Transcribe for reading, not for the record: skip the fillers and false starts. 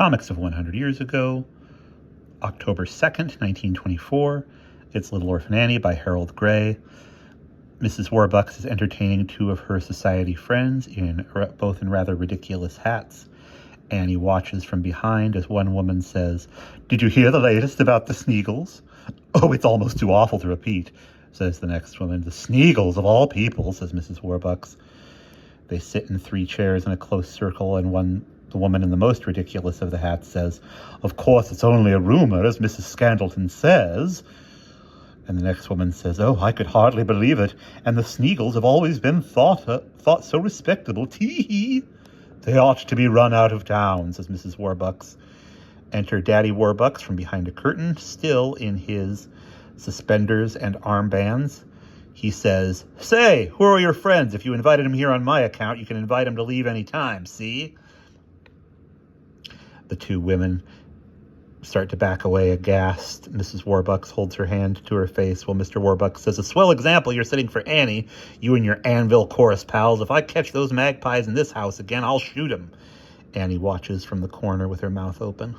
Comics of 100 Years Ago, October 2nd, 1924. It's Little Orphan Annie by Harold Gray. Mrs. Warbucks is entertaining two of her society friends, both in rather ridiculous hats. Annie watches from behind as one woman says, "Did you hear the latest about the Sneagles?" "Oh, it's almost too awful to repeat," says the next woman. "The Sneagles, of all people," says Mrs. Warbucks. They sit in 3 chairs in a close circle, and the woman in the most ridiculous of the hats says, "Of course, it's only a rumor, as Mrs. Scandleton says." And the next woman says, "Oh, I could hardly believe it. And the Sneagles have always been thought so respectable. Tee-hee." "They ought to be run out of town," says Mrs. Warbucks. Enter Daddy Warbucks from behind a curtain, still in his suspenders and armbands. He says, "Say, who are your friends? If you invited him here on my account, you can invite him to leave any time, see?" The 2 women start to back away aghast. Mrs. Warbucks holds her hand to her face while Mr. Warbucks says, "A swell example you're setting for Annie, you and your Anvil chorus pals. If I catch those magpies in this house again, I'll shoot 'em." Annie watches from the corner with her mouth open.